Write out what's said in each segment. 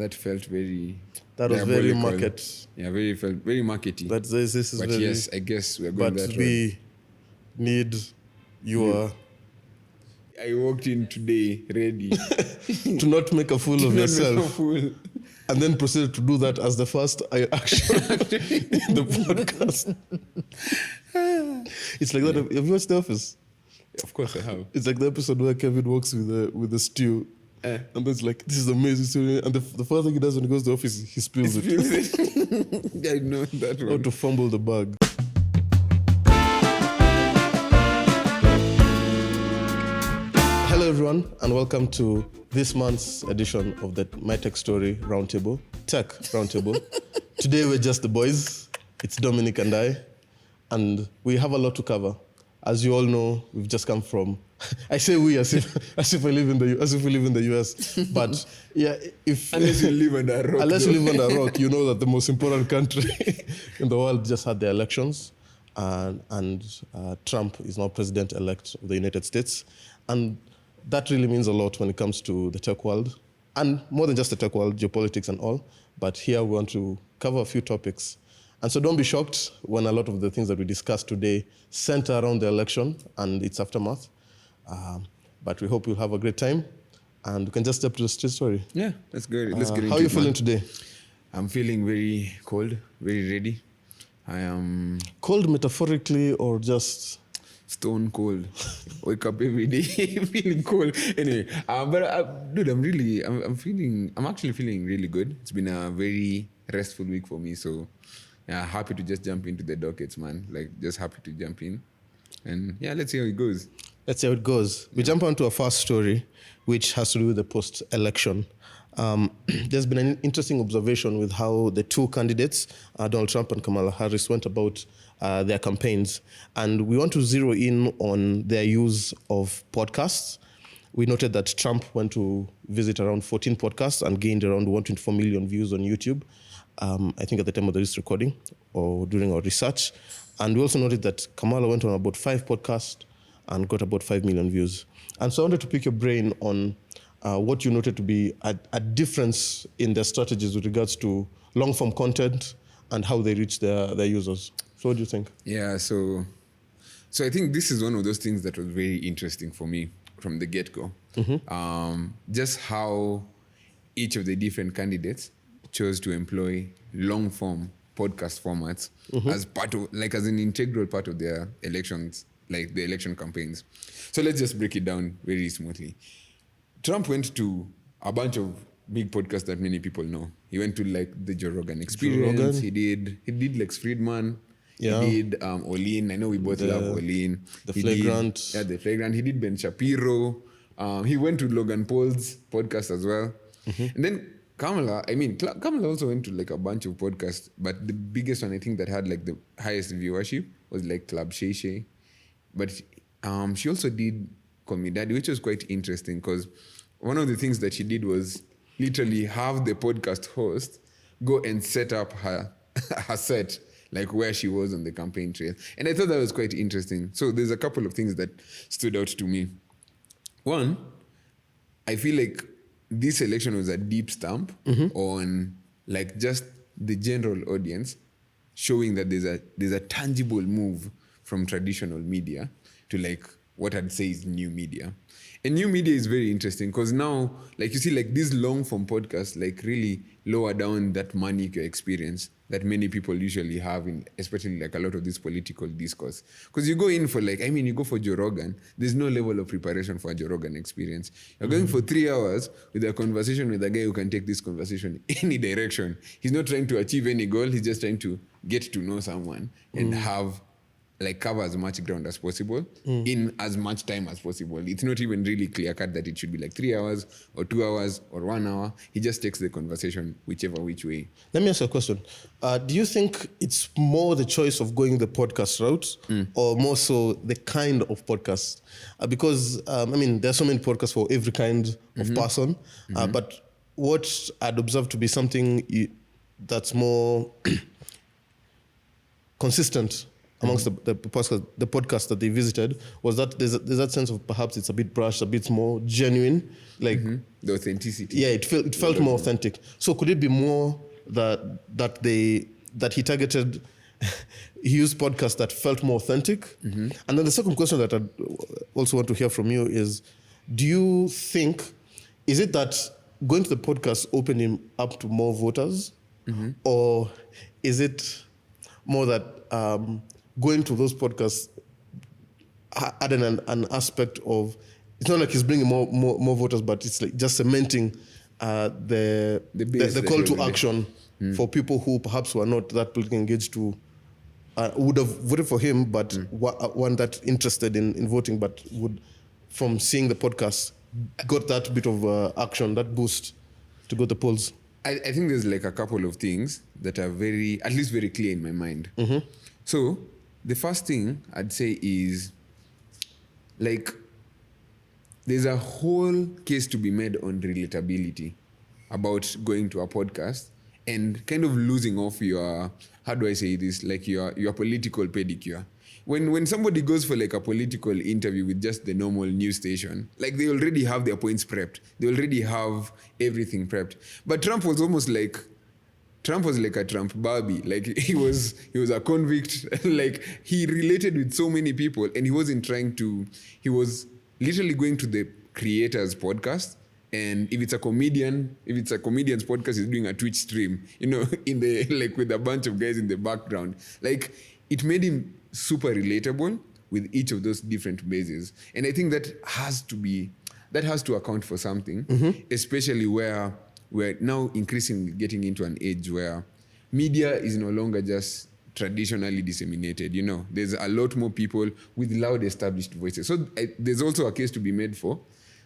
that felt very. That was very market. Yeah, felt very markety. But this is but very. Yes, I guess we're going that way. But we need your. I walked in today ready to not make a fool of yourself. And then proceeded to do that as the first action in the podcast. It's like that. Have you watched The Office? Of course I have. It's like the episode where Kevin walks with the stew. And it's like, this is amazing story. And the first thing he does when he goes to the office, he spills it. I know that one. How to fumble the bag. Hello everyone, and welcome to this month's edition of the My Tech Story Roundtable, Tech Roundtable. Today we're just the boys. It's Dominic and I, and we have a lot to cover. As you all know, we've just come from. I say we as if we live in the US, but yeah, unless you live under a rock, you live under a rock, you know that the most important country in the world just had their elections, and Trump is now president-elect of the United States, and that really means a lot when it comes to the tech world, and more than just the tech world, geopolitics and all. But here we want to cover a few topics. And so don't be shocked when a lot of the things that we discussed today center around the election and its aftermath. But we hope you'll have a great time. And we can just step to the straight story. Yeah, let's go. Let's get into it. How are you feeling today? I'm feeling very cold, very ready. I am... Cold metaphorically or just... Stone cold. Wake up every day feeling cold. Anyway, but dude, I'm actually feeling really good. It's been a very restful week for me. So... yeah, happy to just jump into the dockets, man. Like, just happy to jump in. And yeah, let's see how it goes. Let's see how it goes. We jump on to our first story, which has to do with the post-election. There's been an interesting observation with how the two candidates, Donald Trump and Kamala Harris, went about their campaigns. And we want to zero in on their use of podcasts. We noted that Trump went to visit around 14 podcasts and gained around 1.4 million views on YouTube. I think at the time of this recording or during our research. And we also noted that Kamala went on about 5 podcasts and got about 5 million views. And so I wanted to pick your brain on what you noted to be a difference in their strategies with regards to long-form content and how they reach their users. So what do you think? Yeah, so I think this is one of those things that was very interesting for me from the get-go. Mm-hmm. Just how each of the different candidates chose to employ long-form podcast formats as part of, like, as an integral part of their elections, like the election campaigns. So let's just break it down very smoothly. Trump went to a bunch of big podcasts that many people know. He went to like the Joe Rogan Experience. He did Lex Fridman. Yeah. He did Olin. I know we both love Olin. The Flagrant. The Flagrant. He did Ben Shapiro. He went to Logan Paul's podcast as well. Mm-hmm. And then Kamala also went to like a bunch of podcasts, but the biggest one I think that had like the highest viewership was like Club Shay Shay. But she also did Call Me Daddy, which was quite interesting because one of the things that she did was literally have the podcast host go and set up her set, like where she was on the campaign trail. And I thought that was quite interesting. So there's a couple of things that stood out to me. One, I feel like this election was a deep stamp on like just the general audience, showing that there's a tangible move from traditional media to like what I'd say is new media. And new media is very interesting because now, like you see, like these long form podcasts like really lower down that manic experience that many people usually have in, especially like a lot of this political discourse. Because you go in for like, you go for Joe Rogan, there's no level of preparation for a Joe Rogan experience. You're going for 3 hours with a conversation with a guy who can take this conversation any direction. He's not trying to achieve any goal. He's just trying to get to know someone and have like cover as much ground as possible in as much time as possible. It's not even really clear cut that it should be like 3 hours or 2 hours or 1 hour. He just takes the conversation whichever which way. Let me ask you a question. Do you think it's more the choice of going the podcast route or more so the kind of podcast? Because, there's so many podcasts for every kind of person. But what I'd observed to be something that's more consistent amongst the podcast that they visited was that there's that sense of perhaps it's a bit brushed, a bit more genuine, like the authenticity. Yeah, it felt more authentic. So could it be more that he targeted, he used podcasts that felt more authentic? And then the second question that I also want to hear from you is, do you think, is it that going to the podcast opened him up to more voters, or is it more that going to those podcasts added an aspect of, it's not like he's bringing more voters, but it's like just cementing the call to action for people who perhaps were not that politically engaged to would have voted for him, but weren't that interested in voting, but would, from seeing the podcast, got that bit of action, that boost to go to the polls? I think there's like a couple of things that are at least very clear in my mind. So the first thing I'd say is, like, there's a whole case to be made on relatability about going to a podcast and kind of losing off your, how do I say this, like your political pedicure. When somebody goes for like a political interview with just the normal news station, like they already have their points prepped. They already have everything prepped. But Trump was like a Trump Barbie. Like he was a convict. Like he related with so many people, and he was literally going to the creator's podcast. And if it's a comedian's podcast, he's doing a Twitch stream, in the, like, with a bunch of guys in the background. Like, it made him super relatable with each of those different bases. And I think that has to account for something, especially where we're now increasingly getting into an age where media is no longer just traditionally disseminated. There's a lot more people with loud established voices. So there's also a case to be made for,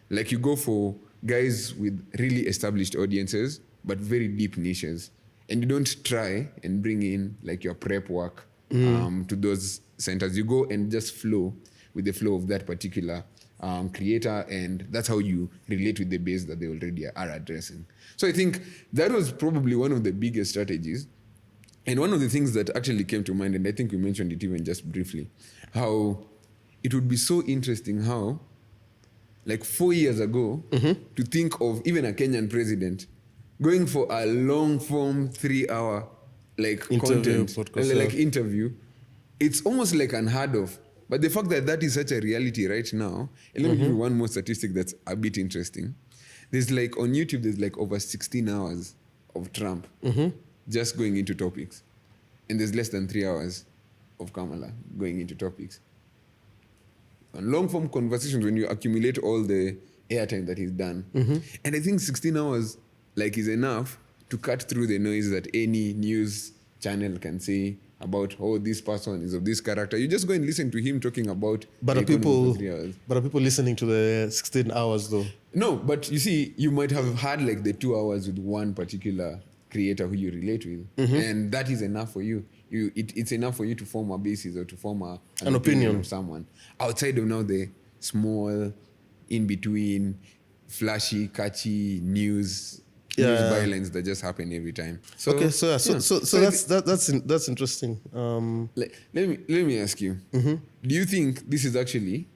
like, you go for guys with really established audiences, but very deep niches. And you don't try and bring in like your prep work to those centers. You go and just flow with the flow of that particular creator, and that's how you relate with the base that they already are addressing. So I think that was probably one of the biggest strategies. And one of the things that actually came to mind, and I think we mentioned it even just briefly, how it would be so interesting how, like 4 years ago, to think of even a Kenyan president going for a long form 3-hour like Interview, content, podcast, interview, it's almost like unheard of. But the fact that is such a reality right now, and let me give you one more statistic that's a bit interesting. There's like on YouTube, there's like over 16 hours of Trump just going into topics. And there's less than 3 hours of Kamala going into topics. On long form conversations, when you accumulate all the airtime that he's done. And I think 16 hours like is enough to cut through the noise that any news channel can say about, oh, this person is of this character. You just go and listen to him talking about. But are people listening to the 16 hours though? No, but you see, you might have had like the 2 hours with one particular creator who you relate with, and that is enough for you. It's enough for you to form a basis or to form an opinion of someone. Outside of now the small, in between, flashy, catchy news bylines that just happen every time. So, okay, so that's interesting. Let me ask you: do you think this is actually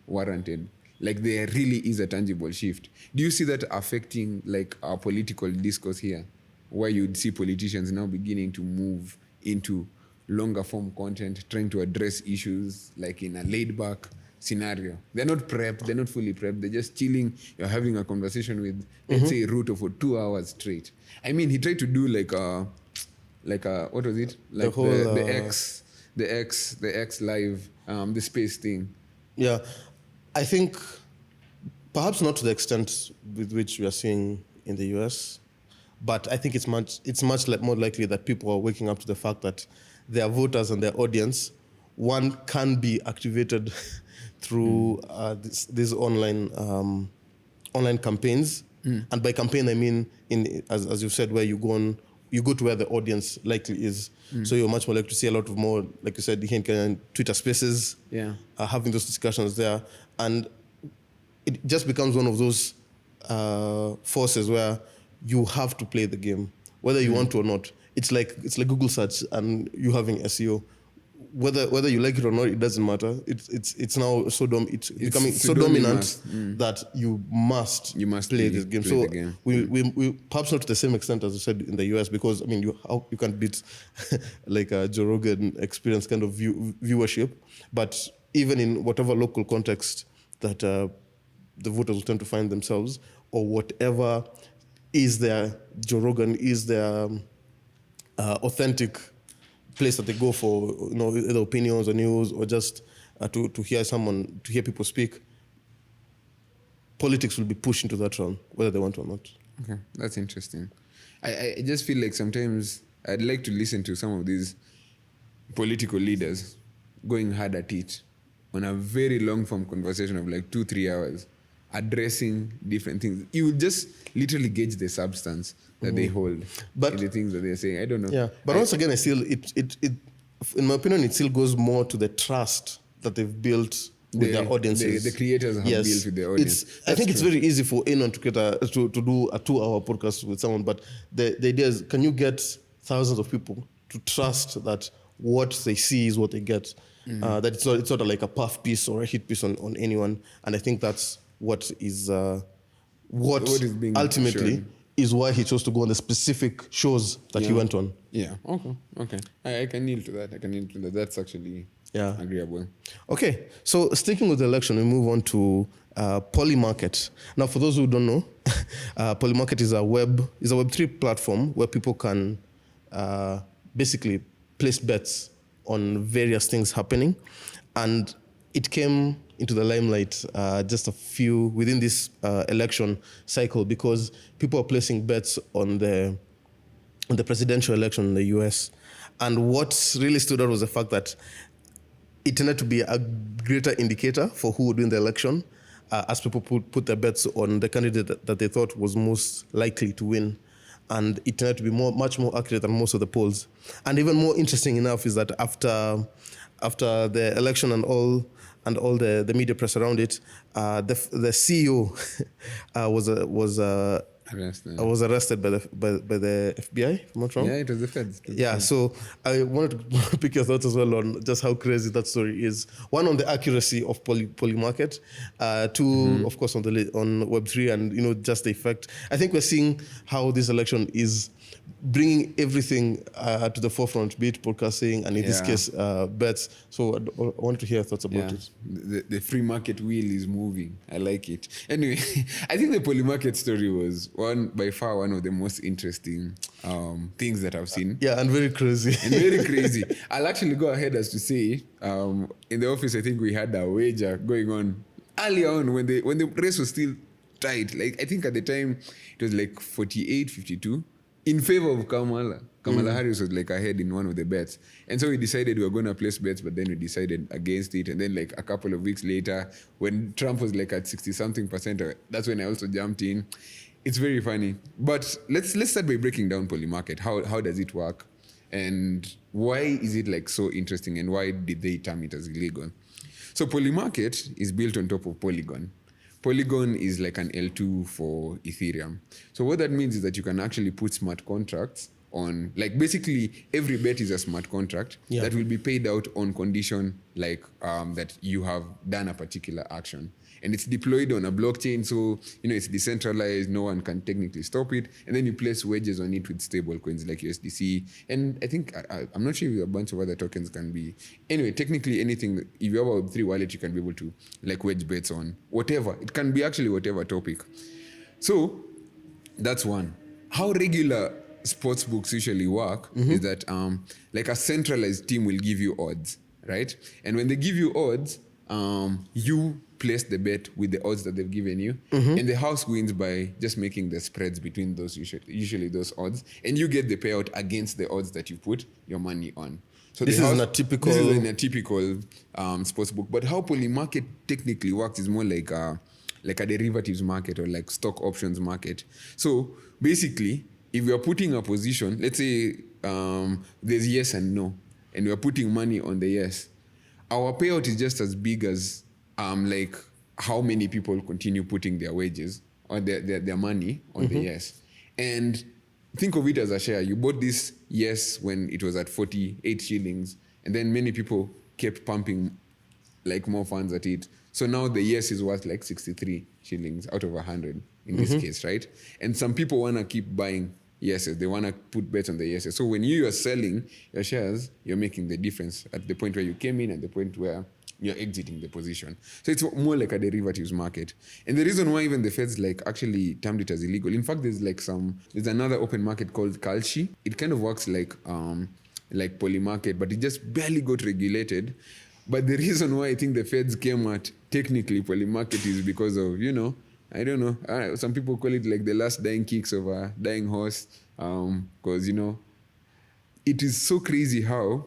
warranted? Like there really is a tangible shift. Do you see that affecting like our political discourse here, where you'd see politicians now beginning to move into longer form content, trying to address issues like in a laid back scenario? They're not prepped, they're not fully prepped, they're just chilling. You're having a conversation with, let's say, Ruto for 2 hours straight. I mean, he tried to do like a what was it? Like the X live, the space thing. Yeah. I think perhaps not to the extent with which we are seeing in the US, but I think it's much more likely that people are waking up to the fact that their voters and their audience, one, can be activated through these online campaigns. And by campaign I mean as you've said, where you go to where the audience likely is. So you're much more likely to see a lot of more, like you said, here in Twitter Spaces, having those discussions there. And it just becomes one of those forces where you have to play the game, whether you want to or not. it's like Google search and you having SEO. Whether you like it or not, it doesn't matter. It's now it's becoming so dominant that you must play this game. So we perhaps not to the same extent as you said in the US, because I mean you can't beat like a Joe Rogan Experience kind of viewership, but even in whatever local context that the voters will tend to find themselves, or whatever is their Joe Rogan, is their authentic place that they go for, either opinions or news, or just to hear people speak. Politics will be pushed into that realm, whether they want or not. Okay, that's interesting. I just feel like sometimes I'd like to listen to some of these political leaders going hard at it on a very long form conversation of like 2-3 hours, addressing different things. You will just literally gauge the substance that they hold, but in the things that they're saying. I don't know. Yeah, but once again, I still it in my opinion, it still goes more to the trust that they've built with their audiences. The creators have built with their audience. I think it's very easy for anyone to do a 2-hour podcast with someone, but the idea is, can you get thousands of people to trust that what they see is what they get? That it's not like a puff piece or a hit piece on anyone. And I think that's what is being ultimately shown. Is why he chose to go on the specific shows that he went on. Yeah. Okay. I can kneel to that. That's actually agreeable. Okay. So sticking with the election, we move on to Polymarket. Now, for those who don't know, Polymarket is a Web3 platform where people can basically place bets on various things happening, and it came into the limelight just within this election cycle, because people are placing bets on the presidential election in the US. And what really stood out was the fact that it tended to be a greater indicator for who would win the election, as people put their bets on the candidate that they thought was most likely to win. And it tended to be much more accurate than most of the polls. And even more interesting enough is that after the election and all the media press around it, the CEO was arrested by the FBI, if I'm not wrong. Yeah, it was the feds. Yeah, so I wanted to pick your thoughts as well on just how crazy that story is. One, on the accuracy of Polymarket. Two, of course, on Web3 and just the effect. I think we're seeing how this election is bringing everything to the forefront, be it podcasting and in this case bets. So I want to hear your thoughts about it. The free market wheel is moving. I like it. Anyway, I think the Polymarket story was by far one of the most interesting things that I've seen. And very crazy. I'll actually go ahead as to say, in the office, I think we had a wager going on earlier on when the race was still tight. Like, I think at the time it was like 48-52. In favor of Kamala. Kamala Harris was like ahead in one of the bets. And so we decided we were going to place bets, but then we decided against it. And then like a couple of weeks later, when Trump was like at 60-something%, that's when I also jumped in. It's very funny. But let's start by breaking down Polymarket. How does it work? And why is it like so interesting? And why did they term it as illegal? So Polymarket is built on top of Polygon. Polygon is like an L2 for Ethereum. So what that means is that you can actually put smart contracts on, like basically every bet is a smart contract that will be paid out on condition like that you have done a particular action. And it's deployed on a blockchain, so it's decentralized, no one can technically stop it. And then you place wedges on it with stable coins like USDC. And I think, I'm not sure if a bunch of other tokens can be. Anyway, technically anything, if you have a Web3 wallet, you can be able to like wedge bets on whatever. It can be actually whatever topic. So that's one. How regular sports books usually work is that like a centralized team will give you odds, right? And when they give you odds, you place the bet with the odds that they've given you, and the house wins by just making the spreads between those usually those odds, and you get the payout against the odds that you put your money on. So this is in a typical sports book. But how Polymarket technically works is more like a derivatives market or like stock options market. So basically, if we are putting a position, let's say there's yes and no, and we are putting money on the yes, our payout is just as big as like how many people continue putting their wages or their money on the yes. And think of it as a share. You bought this yes when it was at 48 shillings, and then many people kept pumping like more funds at it. So now the yes is worth like 63 shillings out of 100 in this case, right? And some people want to keep buying yeses. They want to put bets on the yeses. So when you are selling your shares, you're making the difference at the point where you came in and the point where you're exiting the position. So it's more like a derivatives market. And the reason why even the Feds like actually termed it as illegal, in fact, there's another open market called Kalshi. It kind of works like Polymarket, but it just barely got regulated. But the reason why I think the Feds came at technically Polymarket is because of, I don't know. Some people call it like the last dying kicks of a dying horse. Because, it is so crazy how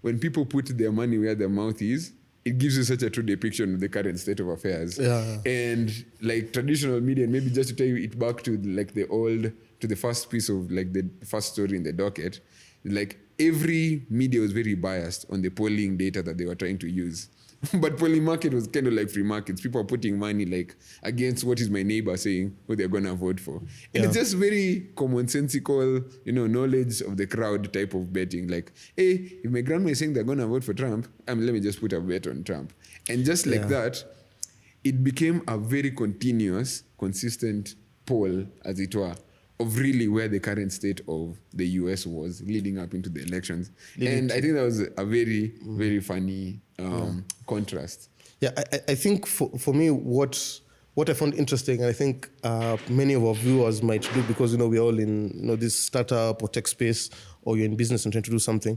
when people put their money where their mouth is, it gives you such a true depiction of the current state of affairs. Yeah. And like traditional media, maybe just to take it back to like to the first piece of like the first story in the docket, like every media was very biased on the polling data that they were trying to use. But Polymarket was kind of like free markets. People are putting money like against what is my neighbor saying, who they're going to vote for. And it's just very commonsensical, knowledge of the crowd type of betting. Like, hey, if my grandma is saying they're going to vote for Trump, let me just put a bet on Trump. And just like that, it became a very continuous, consistent poll, as it were, of really where the current state of the US was leading up into the elections. And I think that was a very, very funny contrast. Yeah, I think for me, what I found interesting, and I think many of our viewers might do, because we're all in this startup or tech space, or you're in business and trying to do something,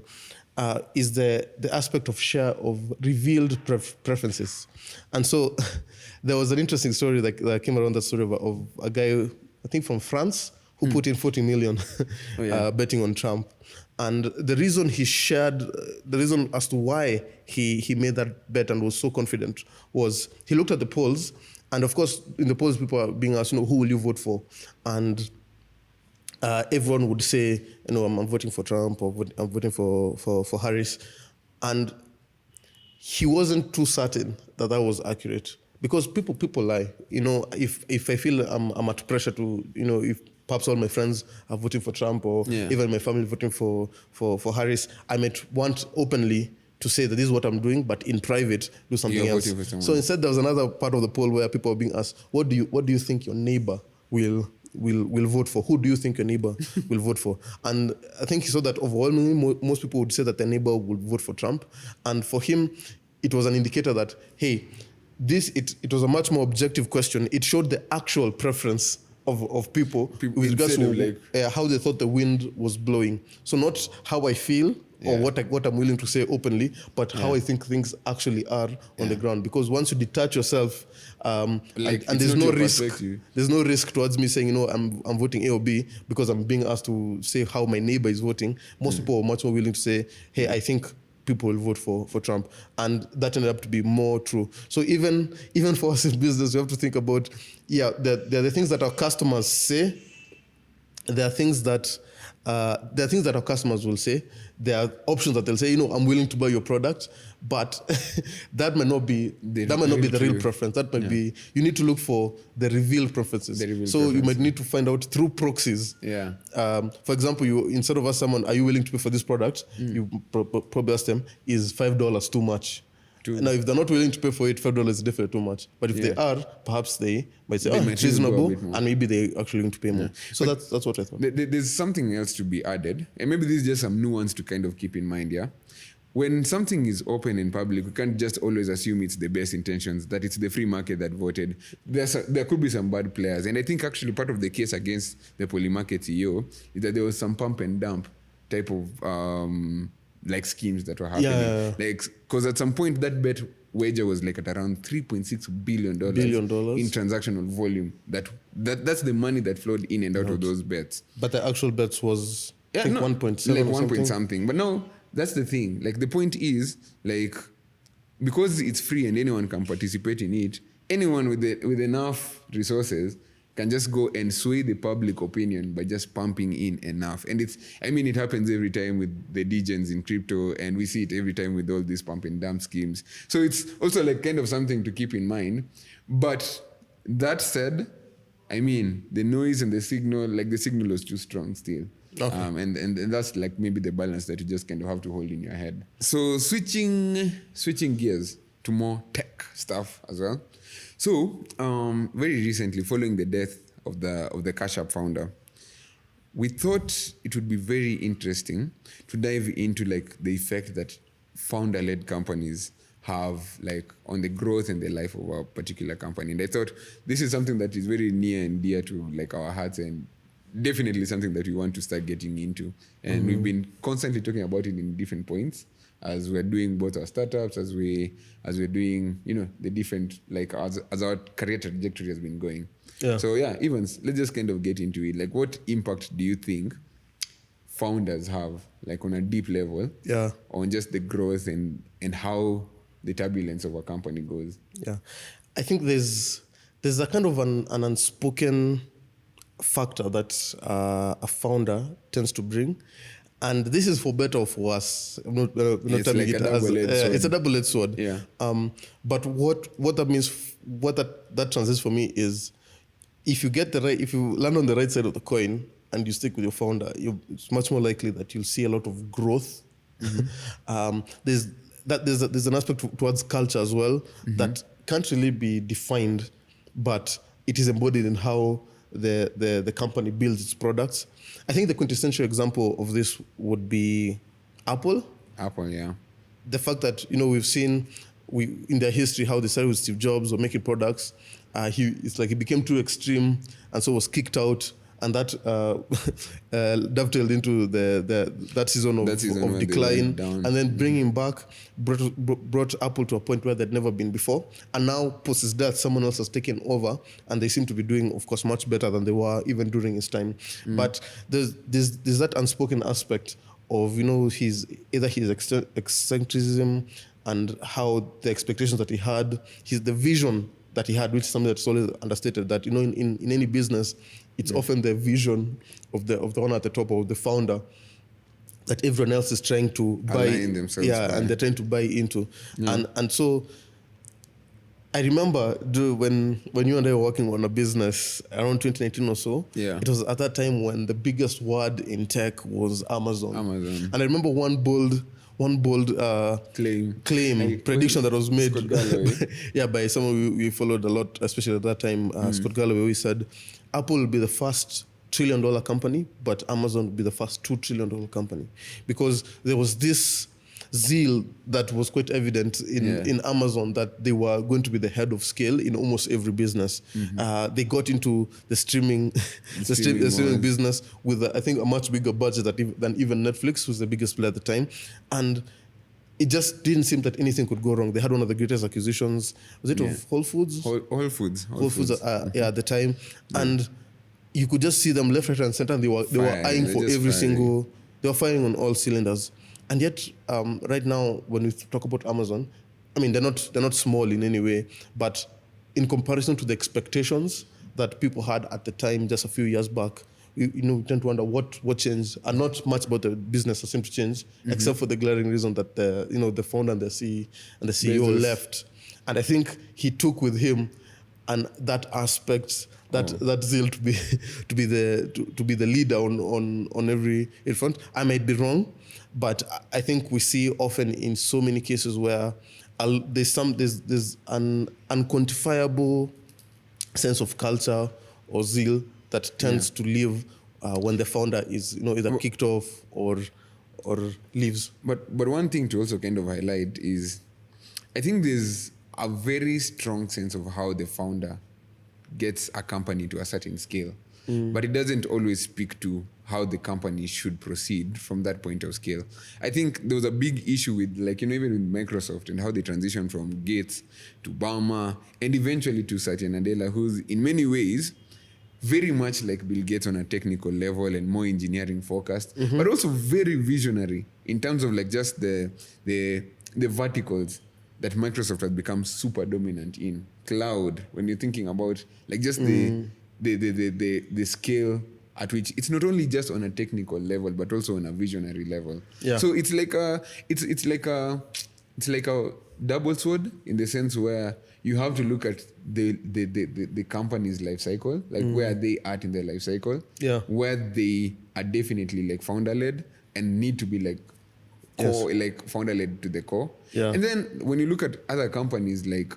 is the aspect of share of revealed preferences. And so there was an interesting story that came around, that story of a guy, I think from France, who put in 40 million betting on Trump. And the reason he shared, the reason as to why he made that bet and was so confident, was he looked at the polls. And of course, in the polls, people are being asked, who will you vote for? And everyone would say, I'm voting for Trump, or I'm voting for Harris. And he wasn't too certain that was accurate, because people lie. If I feel I'm at pressure to, if perhaps all my friends are voting for Trump, or even my family voting for Harris, I might want openly to say that this is what I'm doing, but in private do something else. So instead, there was another part of the poll where people were being asked, what do you think your neighbor will vote for? Who do you think your neighbor will vote for? And I think he saw that overwhelmingly most people would say that their neighbor would vote for Trump. And for him, it was an indicator that, hey, it was a much more objective question. It showed the actual preference of people with regards to how they thought the wind was blowing. So not how I feel or what I'm willing to say openly, but how I think things actually are on the ground. Because once you detach yourself, and there's no risk towards me saying, I'm voting A or B because I'm being asked to say how my neighbor is voting. Most people are much more willing to say, hey, I think people will vote for Trump. And that ended up to be more true. So even for us in business, we have to think about, there are the things that our customers say. There are things that our customers will say. There are options that they'll say, I'm willing to buy your product, but that might not be the real preference. That might be, you need to look for the revealed preferences. You might need to find out through proxies. For example, instead of ask someone, are you willing to pay for this product? You probably ask them, is $5 too much? Now, if they're not willing to pay for it, $5 is definitely too much. But if they are, perhaps they might say, it's reasonable, and maybe they're actually going to pay more. So that's what I thought. There's something else to be added, and maybe this is just some nuance to kind of keep in mind, When something is open in public, we can't just always assume it's the best intentions, that it's the free market that voted. There could be some bad players. And I think actually part of the case against the Polymarket CEO is that there was some pump and dump type of schemes that were happening. Because at some point that bet wager was like at around $3.6 billion in transactional volume. That's the money that flowed in and out of those bets. But the actual bets was 1.7 like 1 point something. But no, that's the thing. The point is, because it's free and anyone can participate in it, anyone with enough resources can just go and sway the public opinion by just pumping in enough. And it happens every time with the degens in crypto, and we see it every time with all these pump and dump schemes. So it's also kind of something to keep in mind. But that said, I mean, the noise and the signal, like the signal was too strong still. Okay. And that's like maybe the balance that you just kind of have to hold in your head. So switching gears to more tech stuff as well. So very recently, following the death of the Cash App founder, we thought it would be very interesting to dive into like the effect that founder-led companies have like on the growth and the life of a particular company. And I thought this is something that is very near and dear to like our hearts, and definitely something that we want to start getting into. And we've been constantly talking about it in different points as we're doing both our startups, as we're doing, the different, like as our career trajectory has been going. Yeah. So yeah, Evans, let's just kind of get into it. Like, what impact do you think founders have, like on a deep level, on just the growth and how the turbulence of a company goes? Yeah, I think there's a kind of an unspoken factor that a founder tends to bring, and this is for better or for worse. I'm not telling like it as it's a double-edged sword. Yeah. But what that means, what that translates for me is, if you land on the right side of the coin and you stick with your founder, it's much more likely that you'll see a lot of growth. There's an aspect towards culture as well that can't really be defined, but it is embodied in how the company builds its products. I think the quintessential example of this would be Apple. Apple, yeah. The fact that we've seen in their history how they started with Steve Jobs or making products. It's like he became too extreme and so was kicked out, and that dovetailed into that season of decline, and then bringing him back brought Apple to a point where they'd never been before, and now post his death someone else has taken over, and they seem to be doing, of course, much better than they were even during his time. But there's that unspoken aspect of his eccentricism and how the expectations that he had, the vision that he had, which is something that's always understated, that in any business, it's often the vision of the one at the top, of the founder, that everyone else is trying to buy, and they're trying to buy into. And so I remember when you and I were working on a business around 2019 or so. Yeah. It was at that time when the biggest word in tech was Amazon. And I remember one bold claim prediction that was made by someone we followed a lot, especially at that time, Scott Galloway. We said Apple will be the first $1 trillion company, but Amazon will be the first $2 trillion company, because there was this zeal that was quite evident in Amazon that they were going to be the head of scale in almost every business. They got into the streaming business with, I think, a much bigger budget than even Netflix, who's the biggest player at the time. And it just didn't seem that anything could go wrong. They had one of the greatest acquisitions. Was it of Whole Foods? Whole Foods. At the time. And you could just see them left, right, and center, and they were eyeing for every single... They were firing on all cylinders. And yet, right now, when we talk about Amazon, I mean, they're not small in any way, but in comparison to the expectations that people had at the time, just a few years back, we tend to wonder what changed, and not much about the business has seemed to change, except for the glaring reason that the founder and the CEO left. And I think he took with him, and that aspect, that zeal to be the leader on every front. I might be wrong, but I think we see often in so many cases where there's an unquantifiable sense of culture or zeal that tends to live when the founder is either kicked off or leaves. But one thing to also kind of highlight is, I think there's a very strong sense of how the founder gets a company to a certain scale. But it doesn't always speak to how the company should proceed from that point of scale. I think there was a big issue with, even with Microsoft and how they transitioned from Gates to Ballmer and eventually to Satya Nadella, who's in many ways very much like Bill Gates on a technical level and more engineering focused, but also very visionary in terms of just the verticals that Microsoft has become super dominant in. Cloud, when you're thinking about just the scale at which it's not only just on a technical level but also on a visionary level. Yeah. So it's like a double sword in the sense where you have to look at the company's life cycle, like where they are in their life cycle, where they are definitely like founder led and need to be like core, like founder led to the core. And then when you look at other companies, like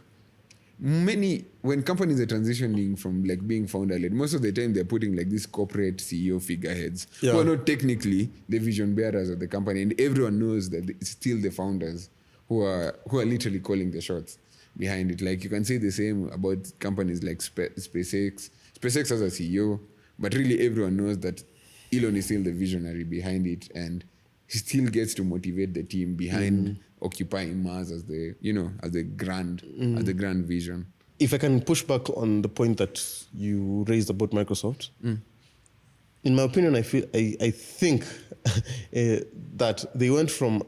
when companies are transitioning from like being founder led, most of the time they're putting like these corporate CEO figureheads who are not technically the vision bearers of the company, and everyone knows that it's still the founders who are literally calling the shots behind it. Like you can say the same about companies like SpaceX. SpaceX has a CEO, but really everyone knows that Elon is still the visionary behind it, and he still gets to motivate the team behind occupying Mars as the grand vision. If I can push back on the point that you raised about Microsoft, in my opinion, I think that they went from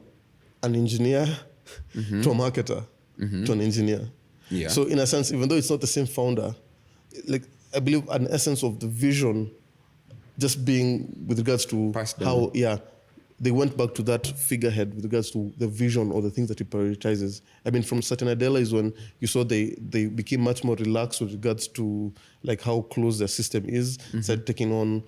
an engineer to a marketer to an engineer. Yeah. So in a sense, even though it's not the same founder, like I believe an essence of the vision just being with regards to how they went back to that figurehead with regards to the vision or the things that he prioritizes. I mean, from Satya Nadella is when you saw they became much more relaxed with regards to like how close their system is, started taking on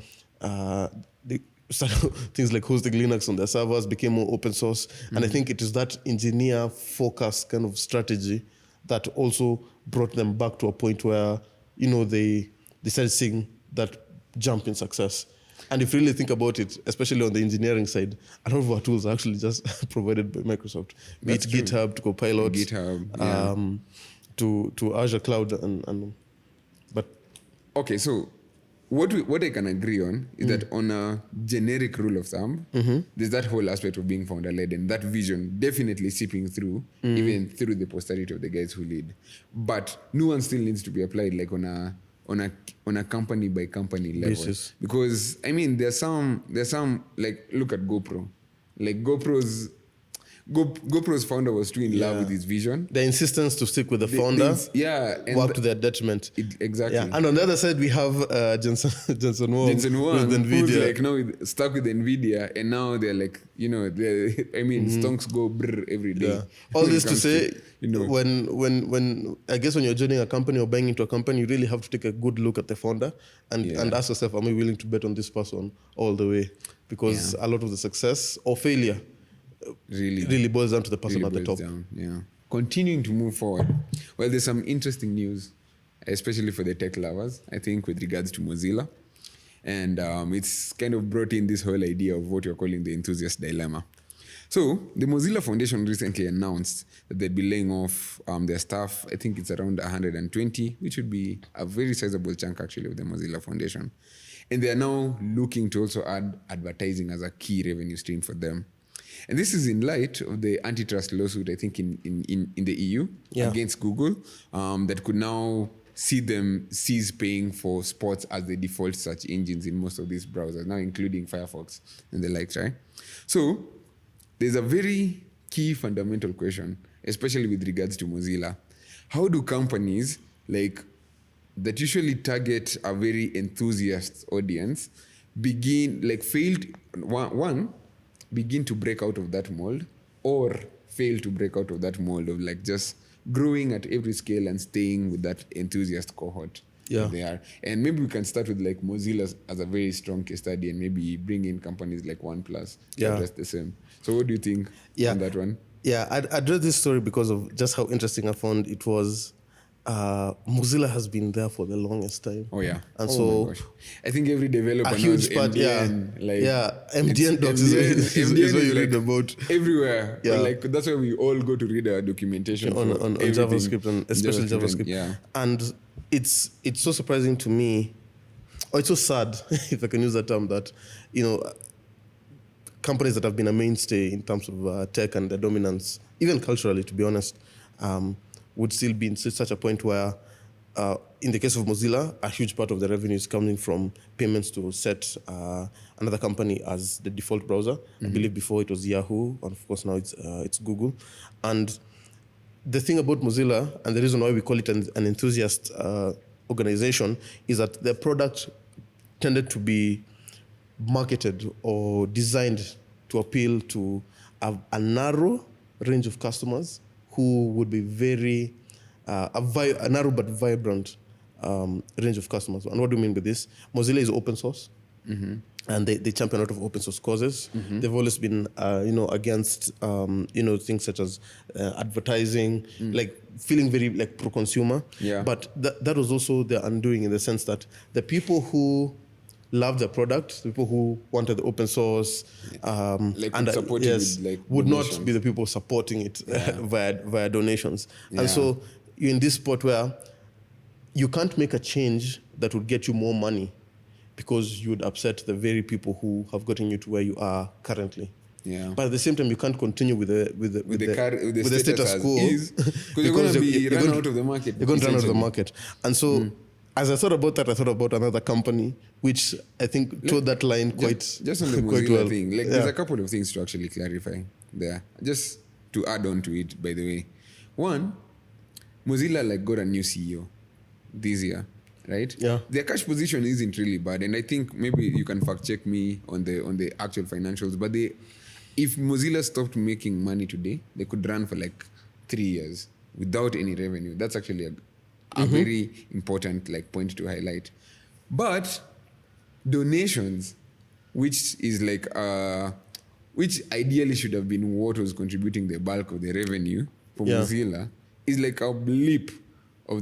things like hosting Linux on their servers, became more open source. And I think it is that engineer focus kind of strategy that also brought them back to a point where, they started seeing that jump in success. And if you really think about it, especially on the engineering side, a lot of our tools are actually just provided by Microsoft. Be it GitHub to Copilot, to Azure Cloud, but okay. So what I can agree on is that on a generic rule of thumb, there's that whole aspect of being founder led, and that vision definitely seeping through, even through the posterity of the guys who lead. But nuance still needs to be applied, like on a company by company level. Basis. Because I mean there's some like look at GoPro. Like GoPro's founder was too in love with his vision. The insistence to stick with the founder worked to their detriment. Exactly. Yeah. And on the other side, we have Jensen Huang with NVIDIA. Who's like now stuck with NVIDIA, and now they're like, stonks go brr every day. Yeah. All this to say, when I guess when you're joining a company or buying into a company, you really have to take a good look at the founder and ask yourself, am I willing to bet on this person all the way? Because a lot of the success or failure really boils down to the person at the top. Continuing to move forward. Well, there's some interesting news, especially for the tech lovers, I think, with regards to Mozilla. And it's kind of brought in this whole idea of what you're calling the enthusiast dilemma. So the Mozilla Foundation recently announced that they'd be laying off their staff. I think it's around 120, which would be a very sizable chunk actually of the Mozilla Foundation. And they are now looking to also add advertising as a key revenue stream for them. And this is in light of the antitrust lawsuit, I think, in the EU against Google, that could now see them cease paying for sports as the default search engines in most of these browsers, now including Firefox and the likes, right? So there's a very key fundamental question, especially with regards to Mozilla. How do companies that usually target a very enthusiast audience begin to break out of that mold, or fail to break out of that mold of just growing at every scale and staying with that enthusiast cohort that they are? And maybe we can start with Mozilla as a very strong case study, and maybe bring in companies like OnePlus to address the same. So what do you think on that one? Yeah, I'd read this story because of just how interesting I found it was. Mozilla has been there for the longest time. Oh yeah, and so my gosh. I think every developer a huge part, MDN, MDN docs is what you read about everywhere. Yeah, that's why we all go to read our documentation on JavaScript, and especially JavaScript. Yeah, and it's so surprising to me, or it's so sad, if I can use that term, that companies that have been a mainstay in terms of tech and their dominance, even culturally, to be honest, would still be in such a point where, in the case of Mozilla, a huge part of the revenue is coming from payments to set another company as the default browser. I believe before it was Yahoo, and of course now it's Google. And the thing about Mozilla, and the reason why we call it an enthusiast organization, is that their product tended to be marketed or designed to appeal to a narrow range of customers who would be very a narrow but vibrant range of customers. And what do you mean by this? Mozilla is open source. And they champion a lot of open source causes. They've always been, against, things such as advertising, like feeling very like pro-consumer. Yeah. But that was also their undoing, in the sense that the people who loved the product, the people who wanted the open source, support it with, like, would donations. not be the people supporting it via donations. Yeah. And so you're in this spot where you can't make a change that would get you more money, because you would upset the very people who have gotten you to where you are currently. Yeah. But at the same time, you can't continue with the status quo because you're going to be run out of the market. You're going to run out of the market. And so, as I thought about that, I thought about another company which I think towed that line quite just on the quite Mozilla well. thing. There's a couple of things to actually clarify there. Just to add on to it, by the way. One, Mozilla got a new CEO this year. Right? Yeah. Their cash position isn't really bad, and I think maybe you can fact check me on the actual financials. But if Mozilla stopped making money today, they could run for 3 years without any revenue. That's actually a very important point to highlight. But donations, which is which ideally should have been what was contributing the bulk of the revenue for Mozilla, is a blip of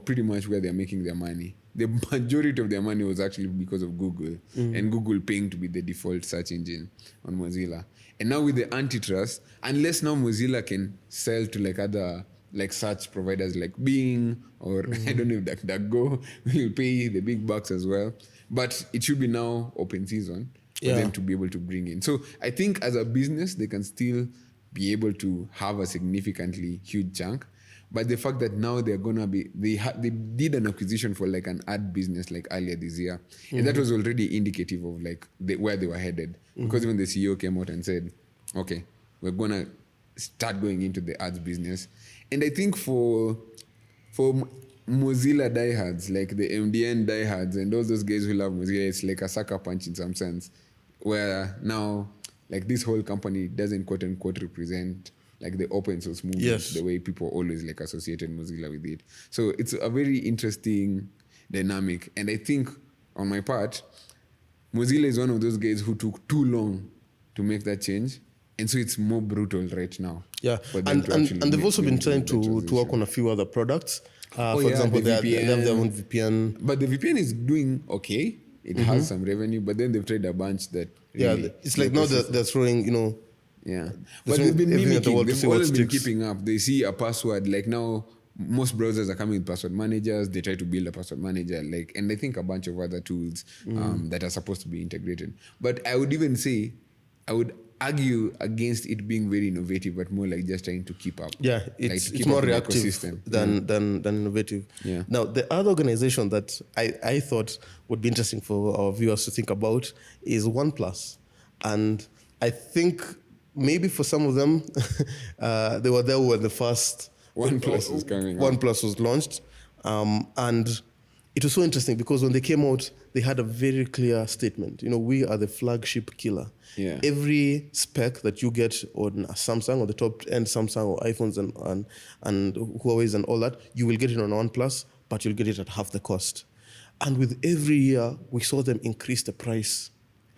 pretty much where they're making their money. The majority of their money was actually because of Google and Google paying to be the default search engine on Mozilla. And now with the antitrust, unless now Mozilla can sell to other search providers like Bing or I don't know if DuckDuckGo will pay the big bucks as well. But it should be now open season for them to be able to bring in. So I think as a business, they can still be able to have a significantly huge chunk. But the fact that now they're going to be, they did an acquisition for an ad business earlier this year. And that was already indicative of where they were headed. Because even the CEO came out and said, okay, we're going to start going into the ads business. And I think for Mozilla diehards, the MDN diehards and all those guys who love Mozilla, it's like a sucker punch in some sense. Where now, this whole company doesn't quote unquote represent the open source movement, the way people always associated Mozilla with it. So it's a very interesting dynamic. And I think on my part, Mozilla is one of those guys who took too long to make that change. And so it's more brutal right now. Yeah, and they've also been trying to work on a few other products. For example, they have their own VPN. But the VPN is doing okay. It has some revenue, but then they've tried a bunch that really... it's now they're throwing, Yeah, but they've been mimicking. They've always been keeping up. They see a password. Now, most browsers are coming with password managers. They try to build a password manager. And I think a bunch of other tools that are supposed to be integrated. But I would even say, I would argue against it being very innovative, but more just trying to keep up. Yeah, it's more reactive than innovative. Yeah. Now, the other organization that I thought would be interesting for our viewers to think about is OnePlus, and I think. Maybe for some of them, they were there when the first OnePlus was coming. OnePlus was launched, and it was so interesting because when they came out, they had a very clear statement. We are the flagship killer. Yeah. Every spec that you get on a Samsung or the top end Samsung or iPhones and Huawei's and all that, you will get it on OnePlus, but you'll get it at half the cost. And with every year, we saw them increase the price.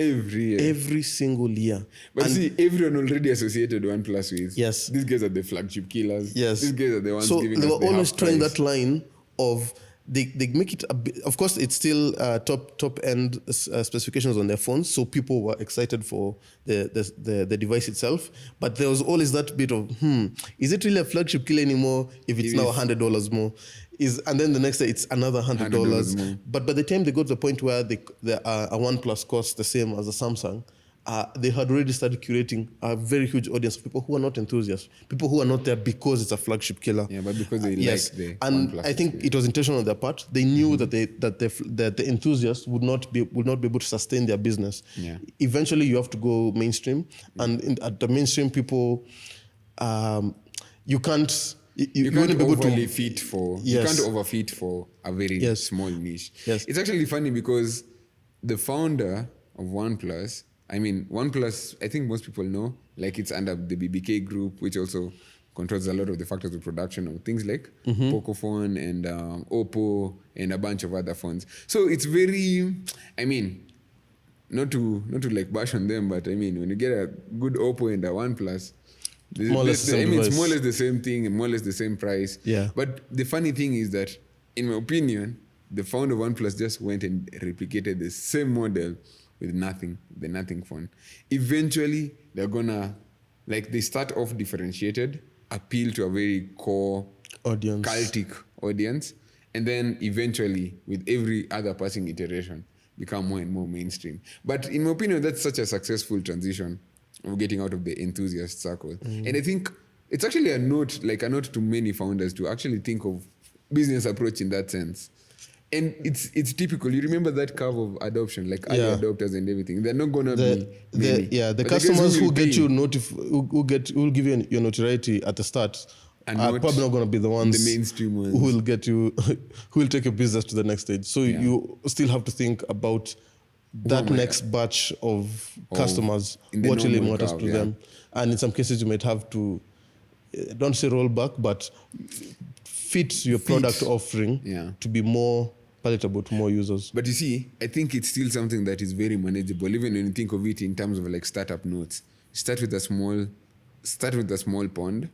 Every single year. But see, everyone already associated OnePlus with. Yes. These guys are the flagship killers. Yes. These guys are the ones giving us they were the always half trying price. that line of they make it a bit, of course it's still top end specifications on their phones, so people were excited for the device itself, but there was always that bit of is it really a flagship killer anymore if it's now $100 more? And then the next day it's another $100. But by the time they got to the point where a OnePlus costs the same as a Samsung, they had already started curating a very huge audience of people who are not enthusiasts, people who are not there because it's a flagship killer. Yeah, but because they like the and OnePlus I think it was intentional on their part. They knew that the enthusiasts would not be able to sustain their business. Yeah. Eventually, you have to go mainstream, and at the mainstream, people, you can't. You can't overfit for a very Yes. small niche. Yes. It's actually funny because the founder of OnePlus, OnePlus, I think most people know, it's under the BBK group, which also controls a lot of the factors of production of things like Pocophone and Oppo and a bunch of other phones. So it's very, I mean, not to like bash on them, but I mean, when you get a good Oppo and a OnePlus, it's more or less the same thing and more or less the same price. Yeah. But the funny thing is that, in my opinion, the founder of OnePlus just went and replicated the same model with the nothing phone. Eventually, they're gonna, like, they start off differentiated, appeal to a very core audience, cultic audience, and then eventually, with every other passing iteration, become more and more mainstream. But in my opinion, that's such a successful transition of getting out of the enthusiast circle. And I think it's actually a note to many founders to actually think of business approach in that sense. And it's typical. You remember that curve of adoption, like early adopters and everything. They're not gonna be many. The customers who get you who give you your notoriety at the start are probably not going to be the ones, the mainstream ones, who will get you, who will take your business to the next stage. So you still have to think about that next batch of customers, what really matters to them. And in some cases, you might have to, don't say roll back, but fit your product offering to be more palatable to more users. But you see, I think it's still something that is very manageable, even when you think of it in terms of like startup notes. Start with a small pond,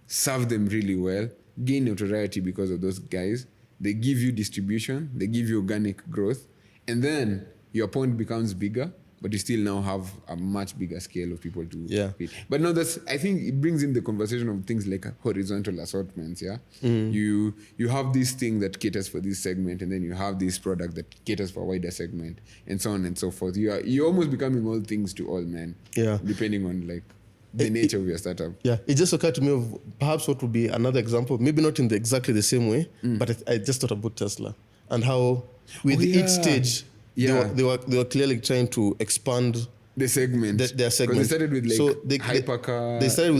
serve them really well, gain notoriety because of those guys. They give you distribution, they give you organic growth, and then your pond becomes bigger, but you still now have a much bigger scale of people to feed. But no, I think it brings in the conversation of things like horizontal assortments, You have this thing that caters for this segment, and then you have this product that caters for a wider segment, and so on and so forth. You're almost becoming all things to all men, depending on like the nature of your startup. Yeah, it just occurred to me of perhaps what would be another example, maybe not in exactly the same way, but I just thought about Tesla and how with each stage, they were clearly trying to expand the segment. Their segment. They started with like hypercar. They started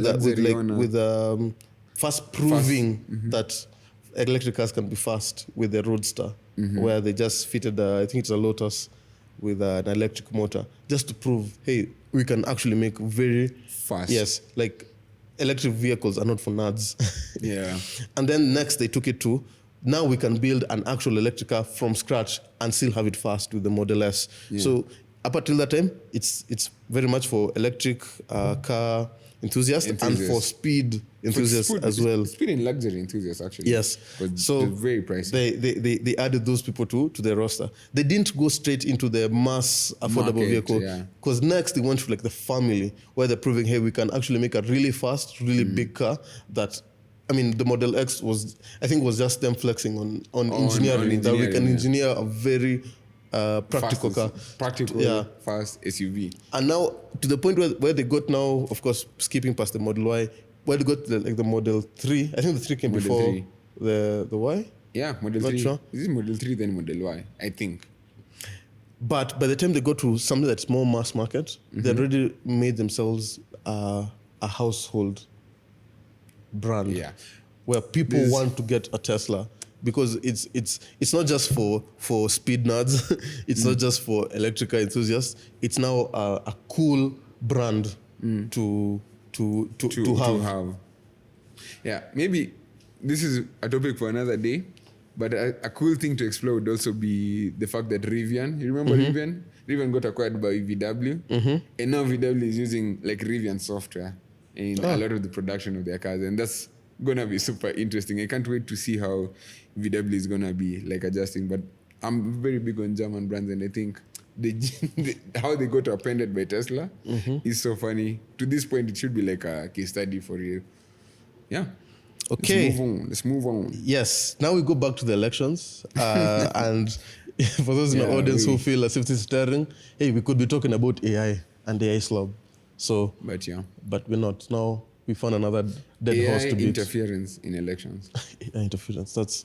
with first proving that electric cars can be fast with the Roadster, where they just fitted I think it's a Lotus with an electric motor, just to prove, hey, we can actually make very fast. Yes, like electric vehicles are not for nerds. Yeah. And then next they took it to, now we can build an actual electric car from scratch and still have it fast with the Model S. Yeah. So up until that time, it's very much for electric car enthusiasts and for speed enthusiasts as well. Speed and luxury enthusiasts, actually. Yes. So very pricey. They added those people to their roster. They didn't go straight into the mass affordable vehicle, because next they went to like the family, where they're proving, hey, we can actually make a really fast, really big car that, I mean, the Model X was just them flexing on engineering, that we can engineer a very practical car. Practical, fast SUV. And now, to the point where they got now, of course, skipping past the Model Y, where they got the Model 3. I think the 3 came before the Y? Yeah, Model 3. Sure. Is it Model 3 then Model Y? I think. But by the time they go to something that's more mass market, they already made themselves a household brand, where people want to get a Tesla, because it's not just for speed nerds, it's not just for electrical enthusiasts. It's now a cool brand to have. Yeah, maybe this is a topic for another day, but a cool thing to explore would also be the fact that Rivian, you remember Rivian? Rivian got acquired by VW, and now VW is using like Rivian software in a lot of the production of their cars, and that's gonna be super interesting. I can't wait to see how VW is gonna be like adjusting. But I'm very big on German brands, and I think how they got appended by Tesla is so funny. To this point, it should be like a case study for you. Yeah. Okay. Let's move on. Yes. Now we go back to the elections, and for those in the audience who feel as if this is stirring, hey, we could be talking about AI and AI slab. So, but we're not. Now we found another dead AI horse to beat. Interference in elections. AI interference. That's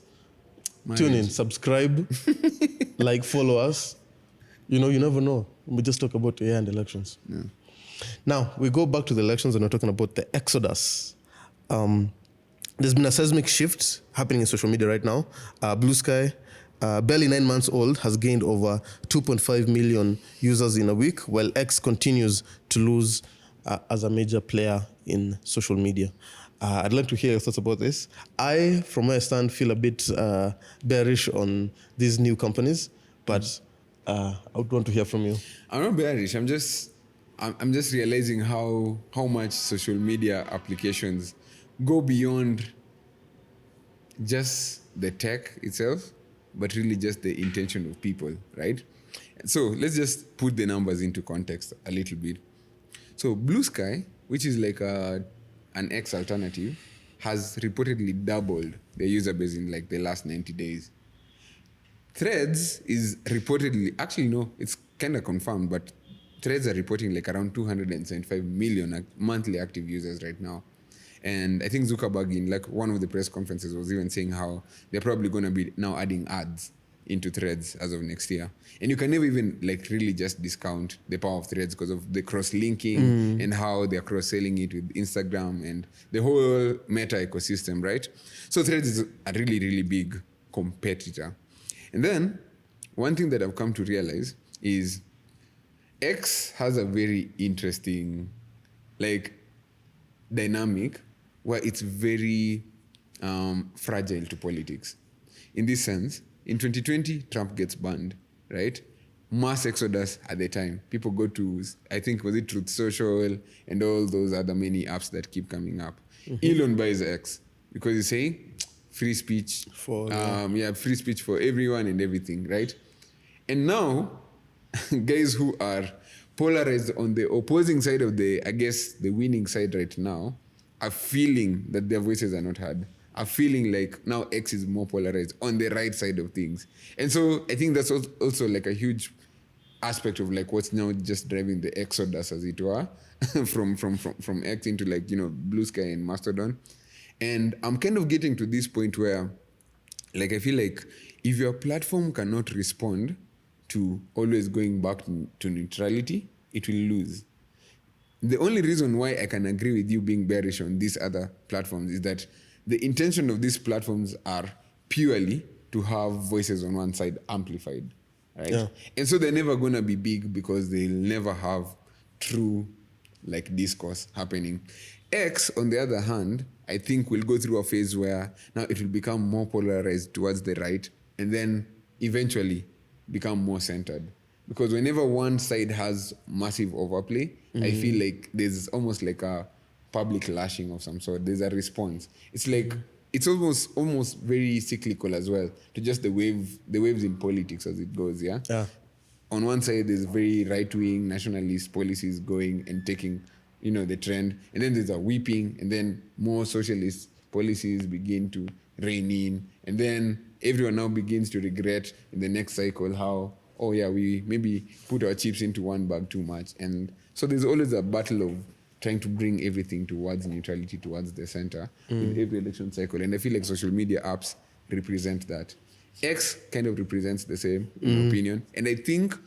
tune in, subscribe, like, follow us. You never know. We just talk about AI and elections. Yeah. Now we go back to the elections, and we're talking about the X-odus. There's been a seismic shift happening in social media right now. Bluesky, barely 9 months old, has gained over 2.5 million users in a week, while X continues to lose as a major player in social media. I'd like to hear your thoughts about this. I, from where I stand, feel a bit bearish on these new companies, but I would want to hear from you. I'm not bearish. I'm just realizing how much social media applications go beyond just the tech itself, but really just the intention of people, right? So let's just put the numbers into context a little bit. So Bluesky, which is like an X alternative, has reportedly doubled their user base in like the last 90 days. Threads is reportedly, actually no, it's kind of confirmed, but Threads are reporting like around 275 million monthly active users right now. And I think Zuckerberg in like one of the press conferences was even saying how they're probably going to be now adding ads into Threads as of next year. And you can never even like really just discount the power of Threads because of the cross-linking and how they're cross-selling it with Instagram and the whole Meta ecosystem, right? So Threads is a really, really big competitor. And then one thing that I've come to realize is X has a very interesting like dynamic where it's very fragile to politics. In this sense, in 2020, Trump gets banned, right? Mass exodus at the time. People go to, I think, was it Truth Social and all those other many apps that keep coming up. Elon buys X because he's saying free speech free speech for everyone and everything, right? And now, guys who are polarized on the opposing side of the winning side right now are feeling that their voices are not heard, are feeling like now X is more polarized on the right side of things. And so I think that's also like a huge aspect of like what's now just driving the exodus, as it were, from X into like, Bluesky and Mastodon. And I'm kind of getting to this point where like I feel like if your platform cannot respond to always going back to neutrality, it will lose. The only reason why I can agree with you being bearish on these other platforms is that the intention of these platforms are purely to have voices on one side amplified, right? Yeah. And so they're never going to be big because they'll never have true like discourse happening. X, on the other hand, I think will go through a phase where now it will become more polarized towards the right and then eventually become more centered. Because whenever one side has massive overplay, I feel like there's almost like a public lashing of some sort. There's a response. It's like, it's almost very cyclical as well to just the waves in politics as it goes, yeah? On one side, there's very right-wing nationalist policies going and taking, the trend. And then there's a weeping, and then more socialist policies begin to rein in. And then everyone now begins to regret in the next cycle how, we maybe put our chips into one bag too much. And so there's always a battle of trying to bring everything towards neutrality, towards the center with every election cycle. And I feel like social media apps represent that. X kind of represents the same, in my opinion. And I think,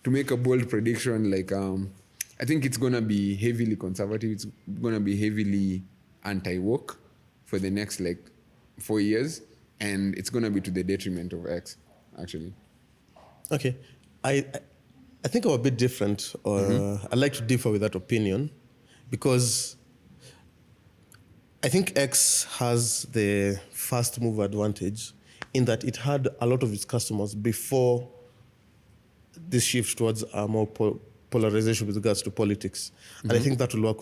to make a bold prediction, like I think it's going to be heavily conservative. It's going to be heavily anti-woke for the next 4 years. And it's going to be to the detriment of X, actually. Okay. I think I'm a bit different, or I'd like to differ with that opinion, because I think X has the first mover advantage in that it had a lot of its customers before this shift towards more polarization with regards to politics. And I think that will work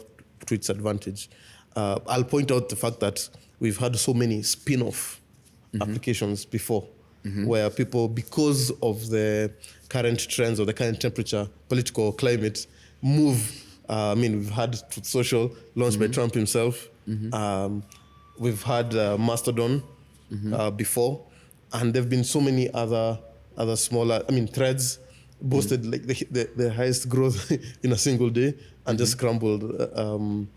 to its advantage. I'll point out the fact that we've had so many spin-off applications before, where people, because of the current trends or the current temperature, political climate, move. We've had Truth Social launched by Trump himself. We've had Mastodon before, and there've been so many other smaller. Threads boasted like the highest growth in a single day, and just crumbled in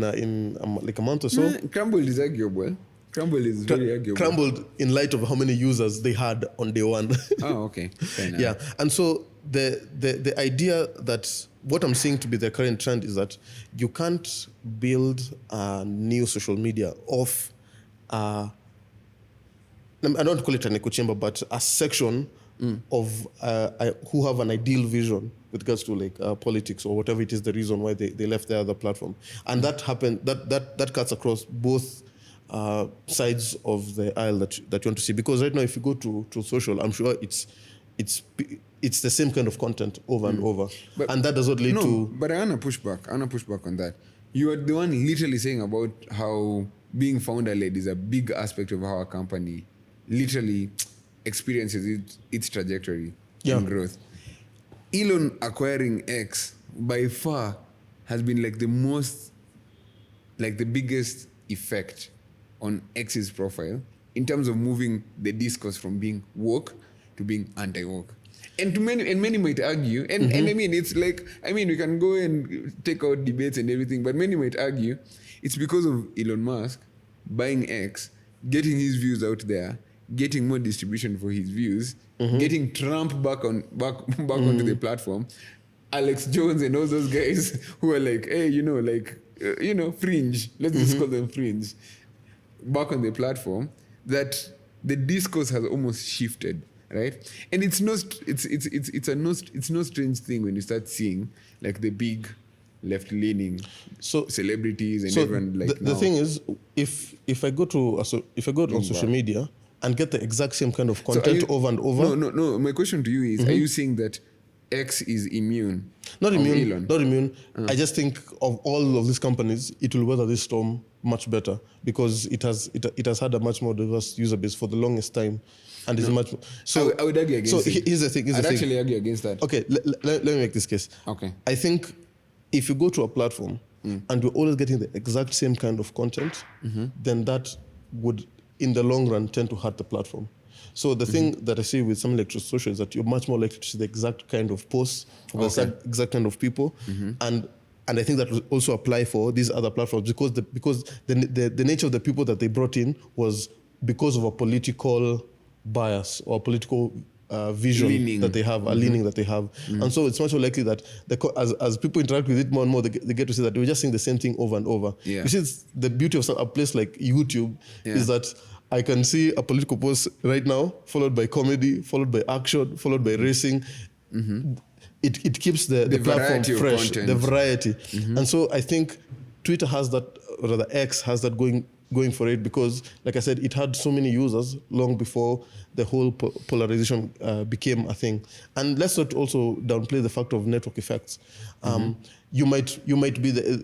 like a month or so. Crumbled is arguable. Crumble is very arguable. Crumbled in light of how many users they had on day one. Oh, okay. Fair enough. Yeah, and so the idea that what I'm seeing to be the current trend is that you can't build a new social media off, I don't call it an echo chamber, but a section of who have an ideal vision with regards to like politics or whatever it is, the reason why they left the other platform. And that happened, that cuts across both sides of the aisle that you want to see. Because right now, if you go to social, I'm sure it's the same kind of content over and over. And that does not lead to... But I want to push back on that. You are the one literally saying about how being founder-led is a big aspect of how a company literally experiences its trajectory and growth. Elon acquiring X by far has been like the biggest effect on X's profile in terms of moving the discourse from being woke to being anti-woke. And many might argue, and I mean, it's like, I mean, we can go and take out debates and everything, but many might argue it's because of Elon Musk buying X, getting his views out there, getting more distribution for his views, getting Trump back onto the platform, Alex Jones and all those guys who are like, hey, fringe, let's just call them fringe, back on the platform, that the discourse has almost shifted. Right, and it's no strange thing when you start seeing like the big left-leaning celebrities and everyone like. The thing is, if I go on social media and get the exact same kind of content over and over. No. My question to you is: are you saying that X is immune? Not immune. I just think of all of these companies, it will weather this storm much better because it has had a much more diverse user base for the longest time. And it's much more. So I would argue against it. Here's the thing. I'd actually argue against that. Okay, let me make this case. Okay. I think if you go to a platform and you're always getting the exact same kind of content, then that would, in the long run, tend to hurt the platform. So the thing that I see with something like social is that you're much more likely to see the exact kind of posts from the exact kind of people, and I think that will also apply for these other platforms because the nature of the people that they brought in was because of a political bias or political vision leaning that they have, a leaning that they have. And so it's much more likely that as people interact with it more and more, they get to see that we're just saying the same thing over and over. Yeah. You see, the beauty of a place like YouTube is that I can see a political post right now, followed by comedy, followed by action, followed by racing. It keeps the platform fresh, the variety. And so I think Twitter has that, or rather X has that going for it because, like I said, it had so many users long before the whole polarization became a thing. And let's not also downplay the fact of network effects. You might be the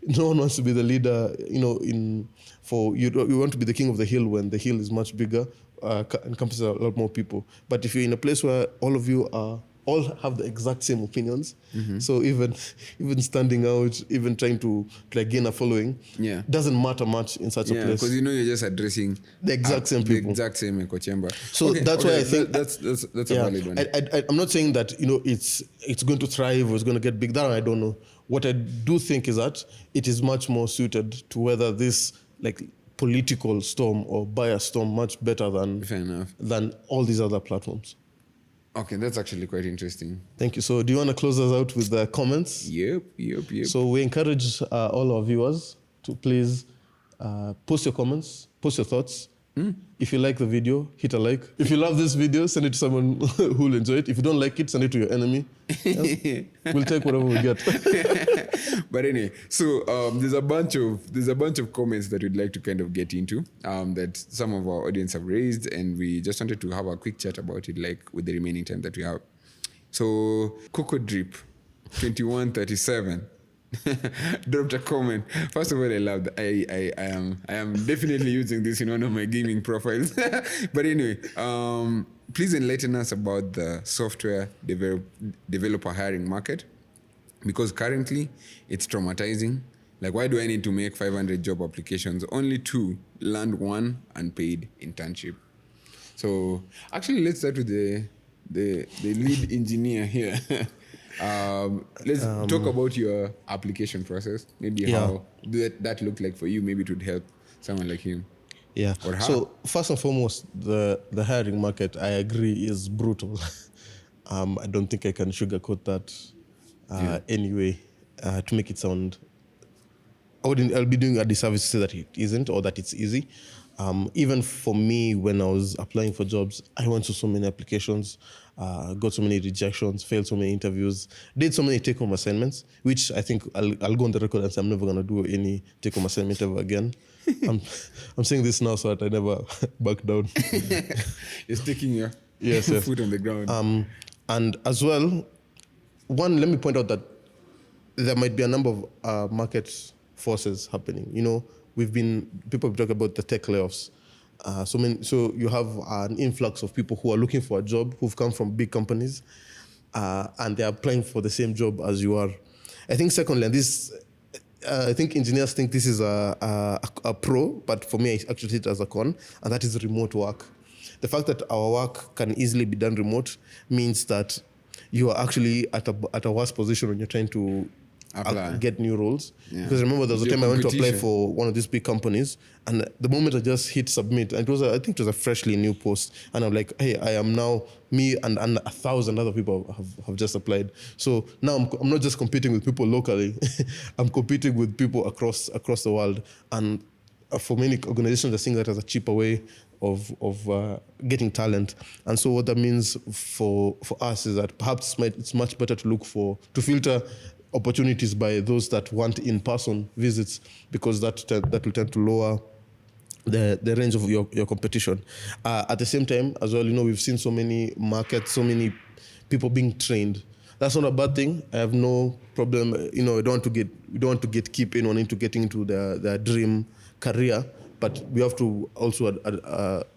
no one wants to be the leader, you want to be the king of the hill when the hill is much bigger, encompasses a lot more people. But if you're in a place where all of you all have the exact same opinions. So even standing out, even trying to gain a following, doesn't matter much in such a place. Because you're just addressing the exact same people, the exact same echo chamber. So that's why I think that's a valid one. I'm not saying that it's going to thrive or it's going to get big. That I don't know. What I do think is that it is much more suited to weather this political storm or bias storm much better than all these other platforms. Okay, that's actually quite interesting. Thank you. So do you want to close us out with the comments? Yep. So we encourage all our viewers to please post your comments, post your thoughts. If you like the video, hit a like. If you love this video, send it to someone who will enjoy it. If you don't like it, send it to your enemy. We'll take whatever we get. But anyway, so there's a bunch of comments that we'd like to kind of get into that some of our audience have raised, and we just wanted to have a quick chat about it, with the remaining time that we have. So Coco Drip 2137 dropped a comment. First of all, I love that. I am definitely using this in one of my gaming profiles. But anyway, please enlighten us about the software developer hiring market, because currently it's traumatizing. Why do I need to make 500 job applications only to land one unpaid internship? So actually, let's start with the lead engineer here. Let's talk about your application process. Maybe how that looked like for you. Maybe it would help someone like him. Yeah. So first and foremost, the hiring market, I agree, is brutal. I don't think I can sugarcoat that anyway to make it sound. I'll be doing a disservice to say that it isn't or that it's easy. Even for me, when I was applying for jobs, I went to so many applications, got so many rejections, failed so many interviews, did so many take-home assignments, which I think I'll go on the record and say I'm never going to do any take-home assignment ever again. I'm saying this now so that I never back down. You're sticking your Yes. foot on the ground. And as well, let me point out that there might be a number of market forces happening. People talk about the tech layoffs. So you have an influx of people who are looking for a job, who've come from big companies, and they're applying for the same job as you are. I think secondly, and this, I think engineers think this is a pro, but for me, I actually see it as a con, and that is remote work. The fact that our work can easily be done remote means that you are actually at a worse position when you're trying to get new roles. Yeah. Because remember, there was a time I went to apply for one of these big companies, and the moment I just hit submit, and I think it was a freshly new post, and I'm like, hey, I am now me and 1,000 other people have just applied. So now I'm not just competing with people locally, I'm competing with people across the world. And for many organizations, they're seeing that as a cheaper way of getting talent. And so what that means for us is that perhaps it's much better to filter opportunities by those that want in-person visits, because that will tend to lower the range of your competition. At the same time, as well, we've seen so many markets, so many people being trained. That's not a bad thing. I have no problem. We don't want to keep anyone into getting into their dream career, but we have to also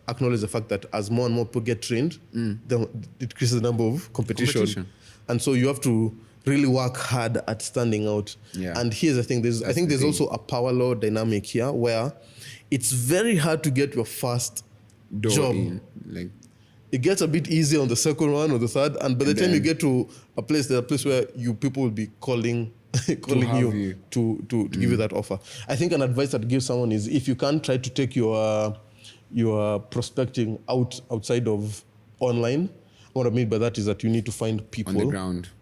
acknowledge the fact that as more and more people get trained, then it increases the number of competition. And so you have to really work hard at standing out. Yeah. And here's the thing, I think there's also a power law dynamic here where it's very hard to get your first job. It gets a bit easier on the second one or the third, and by the time you get to a place where people will be calling you to give you that offer. I think an advice I'd give someone is, if you can, try to take your prospecting outside of online. What I mean by that is that you need to find people